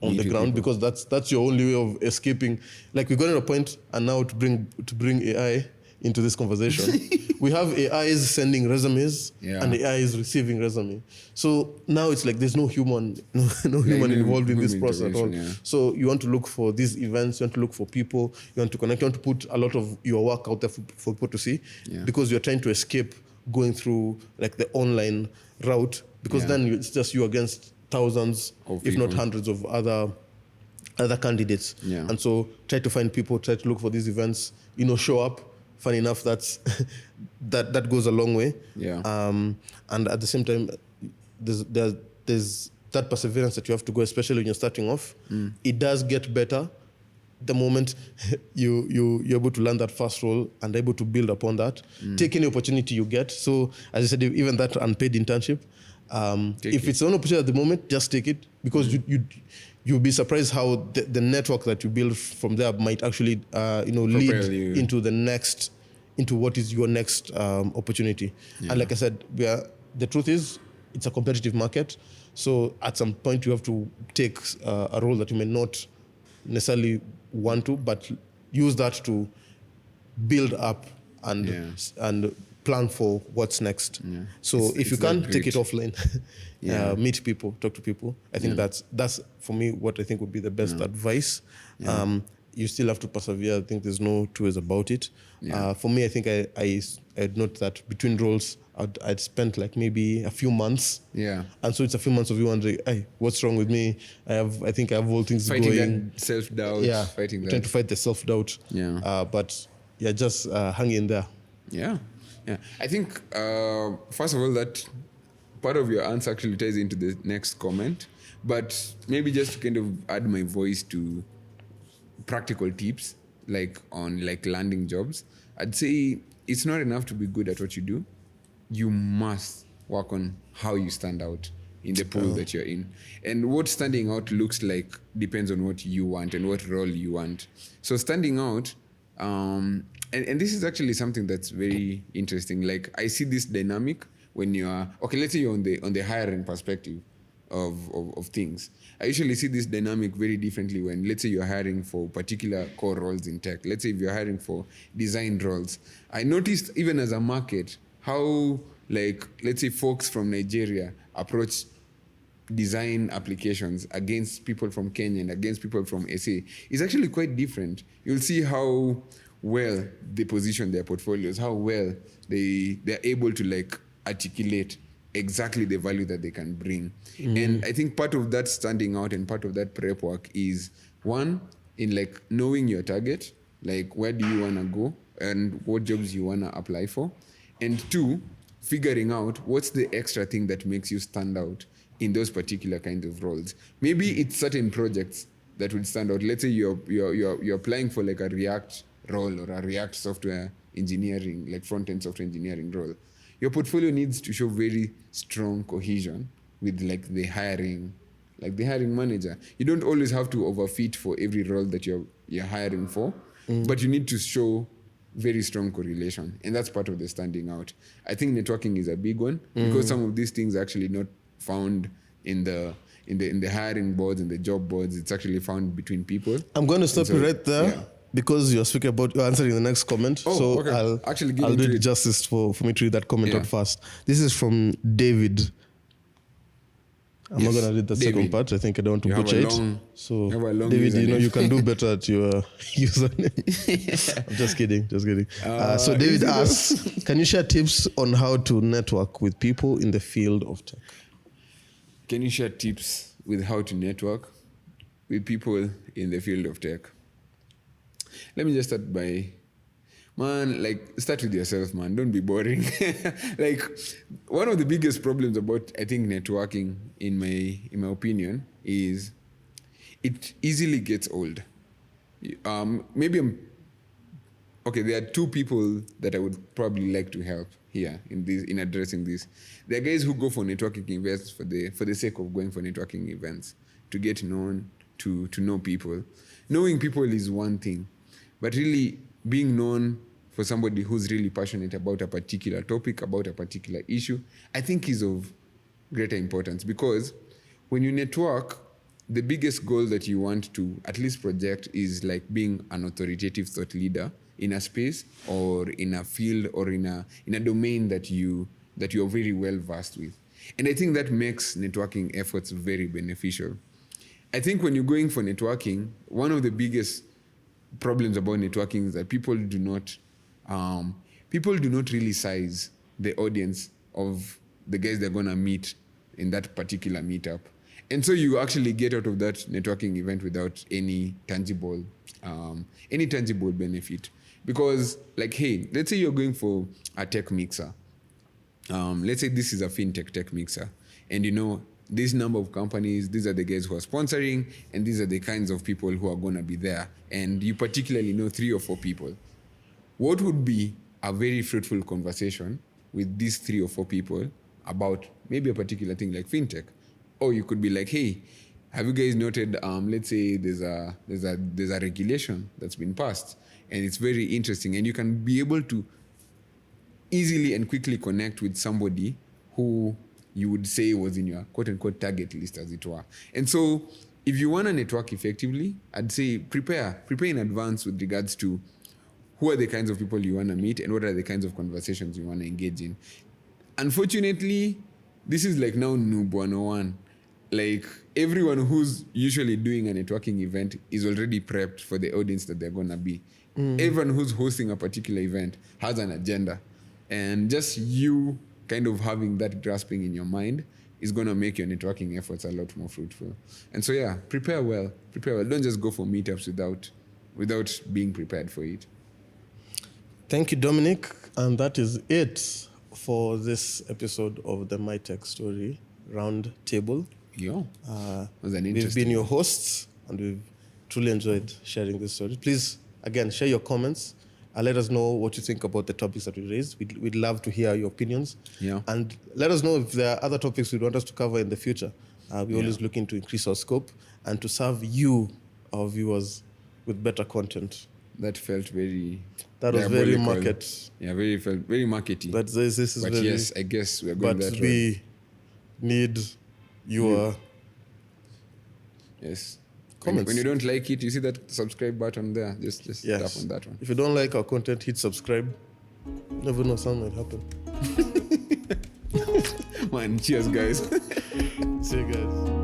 on the ground, because that's your only way of escaping. Like, we got to a point, and now to bring AI into this conversation, we have AIs sending resumes and AI is receiving resume. So now it's like there's no human involved in this process at all. Yeah. So you want to look for these events, you want to look for people, you want to connect, you want to put a lot of your work out there for people to see, because you're trying to escape going through like the online route, because then it's just you against thousands, if not hundreds of other candidates. Yeah. And so try to find people, try to look for these events, show up. Funny enough, that goes a long way. Yeah. And at the same time, there's that perseverance that you have to go, especially when you're starting off. It does get better the moment you're able to learn that first role and able to build upon that. Take any opportunity you get. So, as I said, even that unpaid internship, if it's an opportunity at the moment, just take it, because you'll be surprised how the network that you build from there might actually lead into what is your next opportunity. Yeah. And like I said, the truth is, it's a competitive market. So at some point you have to take a role that you may not necessarily want to, but use that to build up and plan for what's next. Yeah. So if you can, take it offline, meet people, talk to people. I think that's for me what I think would be the best advice. Yeah. You still have to persevere. I think there's no two ways about it. Yeah. For me, I think I'd note that between roles, I'd spent like maybe a few months. Yeah. And so it's a few months of you wondering, hey, what's wrong with me? I think I have all things fighting going. That self-doubt. Yeah. Fighting that. Trying to fight the self-doubt. Yeah. But just hang in there. Yeah. Yeah. I think, first of all, that part of your answer actually ties into the next comment. But maybe just to kind of add my voice to practical tips, like on like landing jobs, I'd say it's not enough to be good at what you do. You must work on how you stand out in the pool that you're in. And what standing out looks like depends on what you want and what role you want. So standing out, and this is actually something that's very interesting. Like, I see this dynamic when you are, let's say you're on the hiring perspective of things. I usually see this dynamic very differently when, let's say, you're hiring for particular core roles in tech. Let's say if you're hiring for design roles. I noticed even as a market how, like, let's say folks from Nigeria approach design applications against people from Kenya and against people from SA is actually quite different. You'll see how well they position their portfolios, how well they're able to like articulate exactly the value that they can bring. And I think part of that standing out and part of that prep work is, one, in like knowing your target, like where do you want to go and what jobs you want to apply for, and two, figuring out what's the extra thing that makes you stand out in those particular kinds of roles. Maybe it's certain projects that would stand out. Let's say you're applying for like a React role or a React software engineering, like front-end software engineering role. Your portfolio needs to show very strong cohesion with like the hiring manager. You don't always have to overfit for every role that you're hiring for, but you need to show very strong correlation, and that's part of the standing out. I think networking is a big one because some of these things are actually not found in the hiring boards and the job boards. It's actually found between people. I'm going to stop you right there because you're speaking about, you're answering the next comment. So okay. I'll do it justice for me to read that comment out first. This is from David. I'm not going to read the second part. I think I don't want to butcher it. So, David, you know, you can do better at your username. I'm just kidding. So, David asks, can you share tips on how to network with people in the field of tech? Can you share tips with how to network with people in the field of tech? Let me just start by, start with yourself, man. Don't be boring. Like, one of the biggest problems about, I think, networking, in my opinion, is it easily gets old. There are two people that I would probably like to help here in addressing this. There are guys who go for networking events for the sake of going for networking events, to get known, to know people. Knowing people is one thing, but really being known for somebody who's really passionate about a particular topic, about a particular issue, I think is of greater importance, because when you network, the biggest goal that you want to at least project is like being an authoritative thought leader in a space or in a field or in a domain that you're very well versed with. And I think that makes networking efforts very beneficial. I think when you're going for networking, one of the biggest problems about networking is that people do not really size the audience of the guys they're going to meet in that particular meetup. And so you actually get out of that networking event without any tangible benefit. Because, like, hey, let's say you're going for a tech mixer. Let's say this is a fintech tech mixer. And you know, this number of companies, these are the guys who are sponsoring, and these are the kinds of people who are going to be there. And you particularly know 3 or 4 people. What would be a very fruitful conversation with these 3 or 4 people about maybe a particular thing like fintech? Or you could be like, hey, have you guys noted, let's say there's a regulation that's been passed, and it's very interesting, and you can be able to easily and quickly connect with somebody who you would say was in your quote-unquote target list, as it were. And so if you want to network effectively, I'd say prepare in advance with regards to who are the kinds of people you want to meet and what are the kinds of conversations you want to engage in. Unfortunately, this is like now Noob 101. Like, everyone who's usually doing a networking event is already prepped for the audience that they're going to be. Everyone who's hosting a particular event has an agenda. And just you kind of having that grasping in your mind is going to make your networking efforts a lot more fruitful. And so, yeah, prepare well. Don't just go for meetups without being prepared for it. Thank you, Dominic. And that is it for this episode of the My Tech Story Roundtable. Yeah, was an interesting. We've been your hosts, and we've truly enjoyed sharing this story. Please, again, share your comments and let us know what you think about the topics that we raised. We'd love to hear your opinions. Yeah. And let us know if there are other topics you'd want us to cover in the future. We're always looking to increase our scope and to serve you, our viewers, with better content. That felt very... That was very market. Yeah, very markety. But this is but very... yes, I guess we're going that road. But we need your... Yes. Comments. When you don't like it, you see that subscribe button there. Just tap on that one. If you don't like our content, hit subscribe. Never know, something might happen. Man, cheers, guys. See you guys.